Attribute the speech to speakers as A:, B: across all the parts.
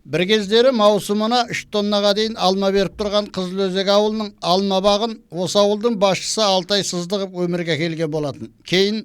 A: Bir кездері маусымына 3 тоннаға дейін алма беріп тұрған Қызылөзек ауылының алма бағын осы ауылдың басшысы Алтай Сыздығып өмірге келген болатын. Кейін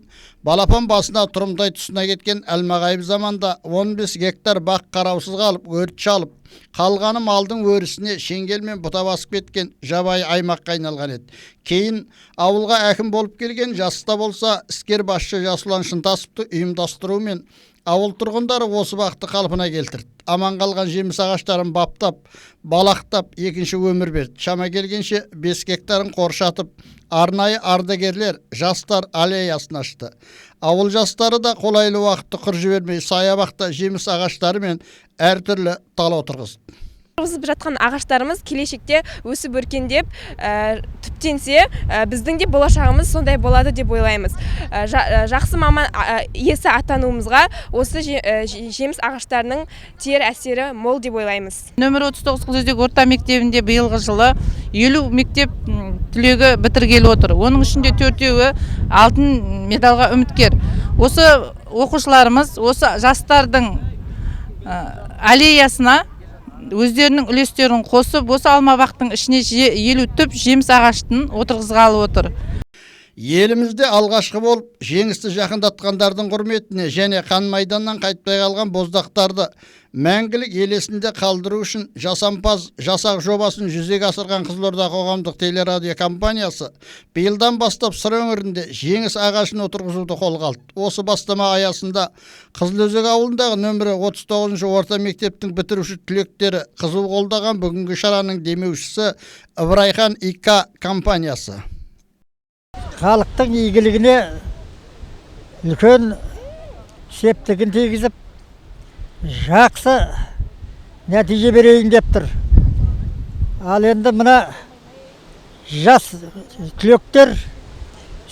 A: балапан басына тұрымтай тұсына кеткен әлмағайып заманда 15 гектар бақ қараусыз қалып, өрт шалып, қалғаны малдың өрісіне шеңгелмен бұта басып кеткен жабайы аймаққа айналған еді. Кейін ауылға әкім болып келген жаста болса, іскер басшы Жасұлан Шынтасовты ұйымдастыруымен ауыл тұрғындары осы бақты қалпына келтірді. Аман қалған жеміс ағаштарын баптап, балақтап екінші өмір берді. Шама келгенше 5 гектарын қоршатып, арнайы ардагерлер жастар аллеясын ашты. Ауыл жастары да қолайлы уақытты құр жібермей, саябақта жеміс ағаштары мен әртүрлі тал отырғызды.
B: Отырғызып жатқан ағаштарымыз келешекте өсіп өркендеп, түптенсе, біздің де болашағымыз сондай болады деп ойлаймыз. Жақсы маман иесі атануымызға осы жеміс ағаштарының тиер әсері мол деп ойлаймыз.
C: Нөмір 39 Қызылөзек орта мектебінде биылғы жылы 50 мектеп түлегі бітіргелі отыр. Оның ішінде 4-еуі алтын медалға үміткер. Осы оқушыларымыз осы жастардың аллеясына өздерінің үлестерін қосып, осы алма бақтың ішіне 50 түп жеміс ағаштын отырғызғалы отыр.
A: Елімізде алғашқы болып жеңісті жақындатқандардың құрметіне және қан майданнан қайтпай қалған боздақтарды мәңгілік ел есінде қалдыру үшін жасампаз жасақ жобасын жүзеге асырған Қызылорда қоғамдық телерадио компаниясы биылдан бастап сыр өңірінде жеңіс ағашын отырғызуды қолға алды. Осы бастама аясында Қызылөзек ауылындағы нөмірі 39 орта мектептің бітіруші түлектері қызу қолдаған бүгінгі шараның демеушісі Ыбырайхан ИК компаниясы.
D: Халықтың игілігіне үлкен септігін тигізіп, жақсы нәтиже берейін деп тұр. Ал енді мына жас түлектер,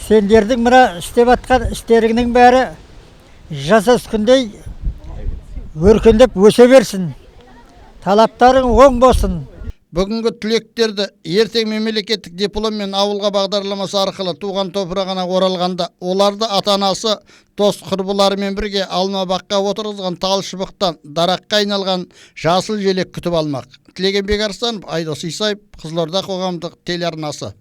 D: сендердің мына істеп атқан істеріңнің бәрі жас өскіндей өркендеп өсе берсін. Талаптарың оң болсын.
A: Бүгінгі түлектерді ертең мемлекеттік дипломмен ауылға бағдарламасы арқылы туған топырағына оралғанда, оларды ата-анасы, дос құрбыларымен бірге алма баққа отырғызған тал шыбықтан дараққа айналған жасыл желек күтіп алмақ. Тілеген Бекарсанов, Айдос Исаев, Қызылорда қоғамдық телеарнасы.